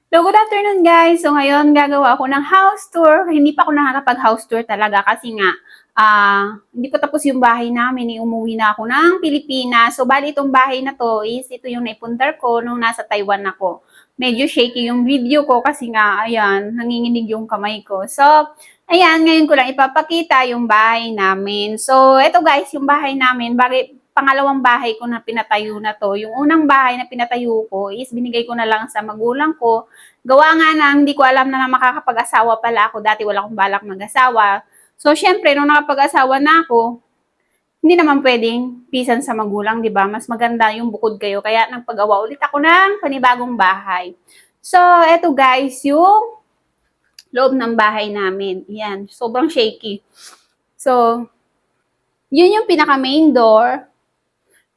So, good afternoon guys. So, ngayon gagawa ako ng house tour. Hindi pa ako nakakapag-house tour talaga kasi nga, hindi pa tapos yung bahay namin. Umuwi na ako ng Pilipinas. So, bali itong bahay na to is ito yung naipundar ko nung nasa Taiwan ako. Medyo shaky yung video ko kasi nga, ayan, nanginginig yung kamay ko. So, ayan, ngayon ko lang ipapakita yung bahay namin. So, eto guys, yung bahay namin, pangalawang bahay ko na pinatayo na to. Yung unang bahay na pinatayo ko is binigay ko na lang sa magulang ko. Gawa nga na, hindi ko alam na makakapag-asawa pala ako. Dati wala akong balak mag-asawa. So, syempre, nung nakapag-asawa na ako, hindi naman pwedeng pisan sa magulang, di ba? Mas maganda yung bukod kayo. Kaya nagpagawa ulit ako ng panibagong bahay. So, eto guys, yung loob ng bahay namin. Yan, sobrang shaky. So, yun yung pinaka-main door.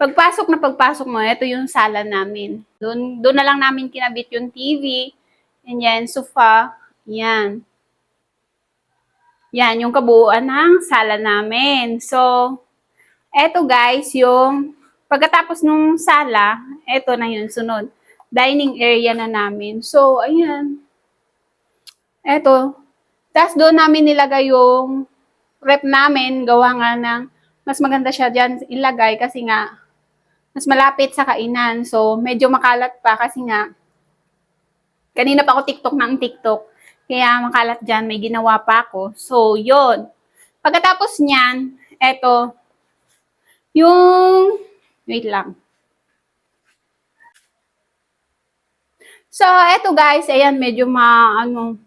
Pagpasok mo, ito yung sala namin. Doon na lang namin kinabit yung TV. And yan, sofa. Yan. Yan, yung kabuuan ng sala namin. So, eto guys, yung pagkatapos nung sala, eto na yung sunod. Dining area na namin. So, ayan. Eto. Tapos doon namin nilagay yung rep namin. Gawa nga ng, mas maganda siya dyan ilagay kasi nga, mas malapit sa kainan. So, medyo makalat pa kasi nga, kanina pa ako TikTok ng TikTok. Kaya makalat dyan, may ginawa pa ako. So, yon. Pagkatapos niyan, eto, yung, wait lang. So, eto guys, ayan, medyo maano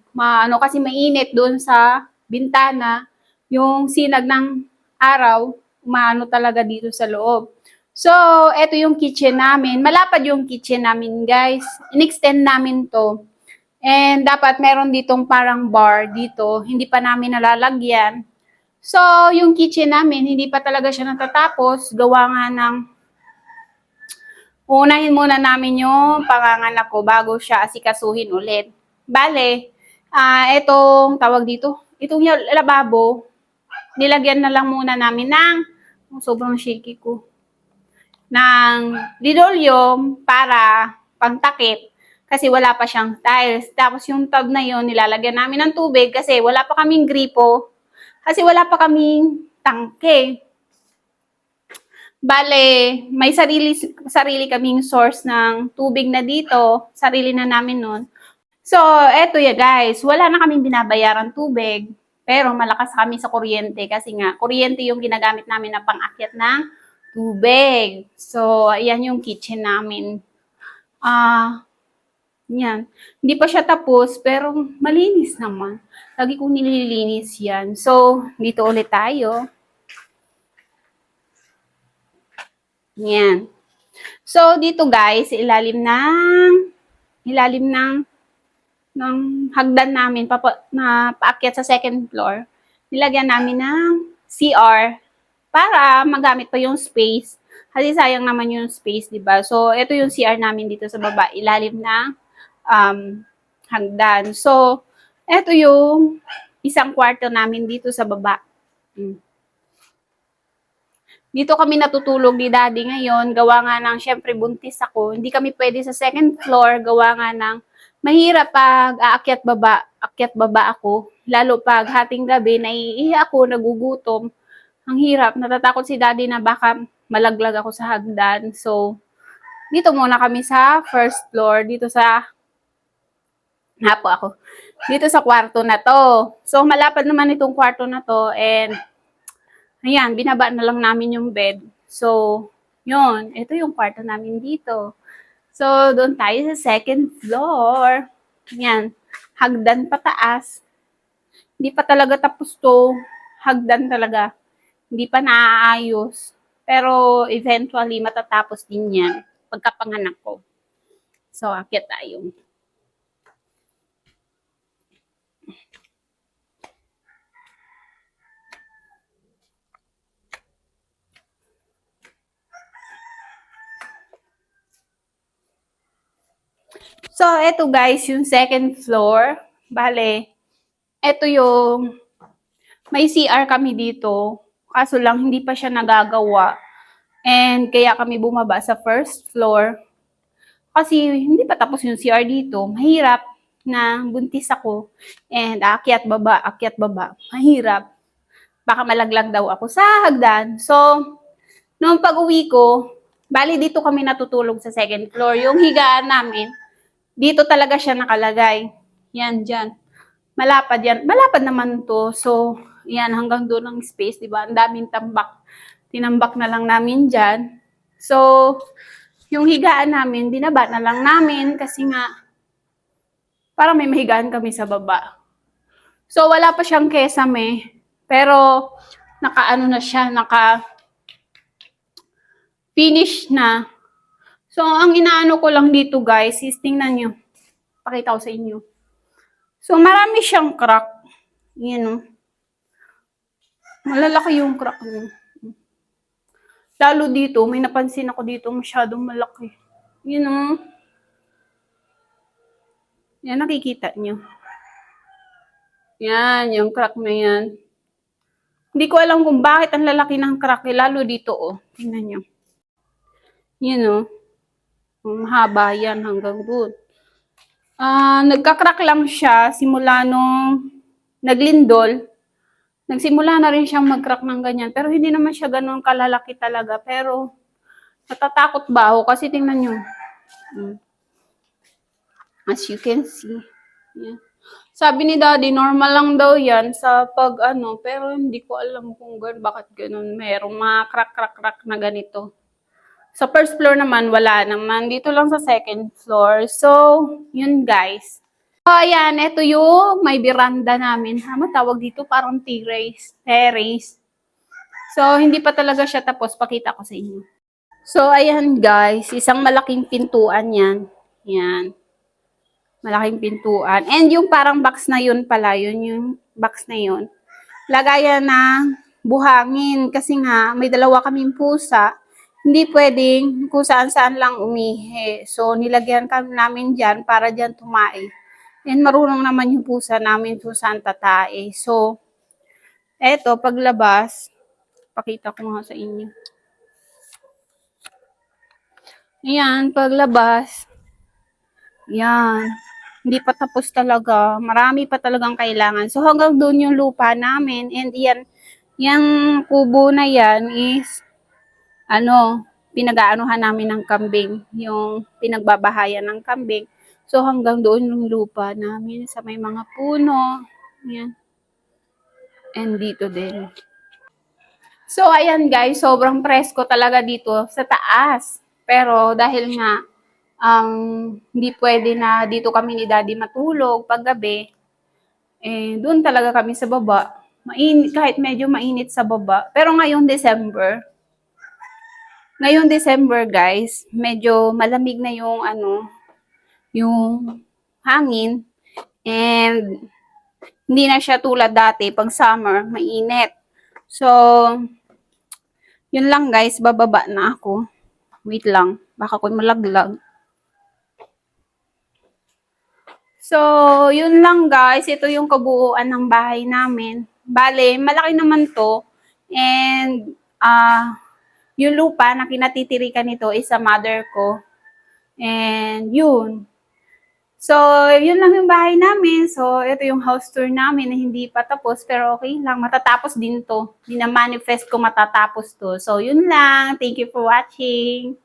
kasi mainit doon sa bintana. Yung sinag ng araw, maano talaga dito sa loob. So, eto yung kitchen namin. Malapad yung kitchen namin, guys. In-extend namin to. And dapat meron ditong parang bar dito. Hindi pa namin nalalagyan. So, yung kitchen namin, hindi pa talaga siya natatapos. Gawa nga ng unahin muna namin yung panganganak ko bago siya asikasuhin ulit. Bale, etong tawag dito, itong lababo, nilagyan na lang muna namin ng, sobrang shaky ko, ng linoleum para pangtakip kasi wala pa siyang tiles. Tapos yung tub na yon nilalagyan namin ng tubig kasi wala pa kaming gripo, kasi wala pa kaming tangke. Bale, may sarili kaming source ng tubig na dito, sarili na namin nun. So, eto ya guys, wala na kaming binabayaran tubig, pero malakas kami sa kuryente kasi nga, kuryente yung ginagamit namin na pang-akyat ng tubig. So, ayan yung kitchen namin. Yan. Hindi pa siya tapos, pero malinis naman. Lagi kong nililinis yan. So, dito ulit tayo. Yan. So, dito guys, ilalim ng hagdan namin na paakyat sa second floor, nilagyan namin ng CR para magamit pa yung space. Kasi sayang naman yung space, di ba? So, ito yung CR namin dito sa baba, ilalim ng hagdan. So, ito yung isang kwarto namin dito sa baba. Dito kami natutulog ni Daddy ngayon. Gawa nga ng, syempre, buntis ako. Hindi kami pwede sa second floor. Gawa nga ng, mahirap pag aakyat baba ako. Lalo pag hating gabi, naiihi ako, nagugutom. Ang hirap. Natatakot si Daddy na baka malaglag ako sa hagdan. So, dito muna kami sa first floor. Dito sa kwarto na to. So, malapad naman itong kwarto na to. And, ayan, binaba na lang namin yung bed. So, yun. Ito yung kwarto namin dito. So, doon tayo sa second floor. Ayan. Hagdan pataas. Hindi pa talaga tapos to. Hagdan talaga. Hindi pa naaayos. Pero, eventually, matatapos din yan. Pagkapanganak ko. So, akyat tayo. So, eto guys, yung second floor. Bale, eto yung, may CR kami dito. Kaso lang, hindi pa siya nagagawa. And kaya kami bumaba sa first floor. Kasi hindi pa tapos yung CR dito. Mahirap. na buntis ako and akyat baba, mahirap. Baka malaglag daw ako sa hagdan. So, noong pag-uwi ko, bali dito kami natutulog sa second floor. Yung higaan namin, dito talaga siya nakalagay. Yan, dyan. Malapad yan. Malapad naman to. So, yan, hanggang doon ang space, di ba? Ang daming tambak. Tinambak na lang namin dyan. So, yung higaan namin, binaba na lang namin kasi nga, para may mahigaan kami sa baba. So, wala pa siyang kesame. Pero, naka-ano na siya, naka-finish na. So, ang inaano ko lang dito guys, is tingnan nyo. Pakita ko sa inyo. So, marami siyang crack. Yan o. Malalaki yung crack niya. Lalo dito, may napansin ako dito, masyadong malaki. Yan o. Yan, nakikita nyo. Yan, yung crack na yan. Hindi ko alam kung bakit ang lalaki ng crack, lalo dito o. Tingnan nyo. Yan o. Mahaba yan hanggang doon. Nagka-crack lang siya simula nung naglindol. Nagsimula na rin siyang mag-crack ng ganyan. Pero hindi naman siya ganun kalalaki talaga. Pero natatakot ba ako? Kasi tingnan nyo. As you can see. Yan. Sabi ni Daddy, normal lang daw yan sa pag-ano. Pero hindi ko alam kung bakit ganun. Merong mga crack na ganito. Sa first floor naman, wala naman. Dito lang sa second floor. So, yun guys. So, ayan, ito yung may veranda namin. Ano tawag dito? Parang terrace. So, hindi pa talaga siya tapos. Pakita ko sa inyo. So, ayan guys. Isang malaking pintuan yan. Yan. Malaking pintuan. And yung parang box na yun pala. Yun yung box na yun. Lagayan ng buhangin. Kasi nga, may dalawa kaming pusa. Hindi pwedeng kung saan-saan lang umihi. So, nilagyan kami namin dyan para dyan tumae. And marunong naman yung pusa namin kung saan tatae. So, eto, paglabas, pakita ko nga sa inyo. Ayan, paglabas. Yan. Hindi pa tapos talaga. Marami pa talagang kailangan. So, hanggang doon yung lupa namin. And yan, yung kubo na yan is pinag-aanuhan namin ng kambing, yung pinagbabahayan ng kambing. So, hanggang doon yung lupa namin sa may mga puno. Yan. And dito din. So, ayan guys, sobrang presko talaga dito sa taas. Pero, dahil nga, hindi pwede na dito kami ni Daddy matulog paggabi, doon talaga kami sa baba. Mainit, kahit medyo mainit sa baba. Pero ngayong December guys, medyo malamig na yung yung hangin and hindi na siya tulad dati pag summer, mainit. So, yun lang guys, bababa na ako. Wait lang, baka ko malaglag. So, yun lang guys, ito yung kabuuan ng bahay namin. Bale, malaki naman to and yung lupa na kinatitirikan nito is sa mother ko. And yun. So, yun lang yung bahay namin. So, ito yung house tour namin na hindi pa tapos. Pero okay lang, matatapos din to. Hindi na manifest ko matatapos to. So, yun lang. Thank you for watching.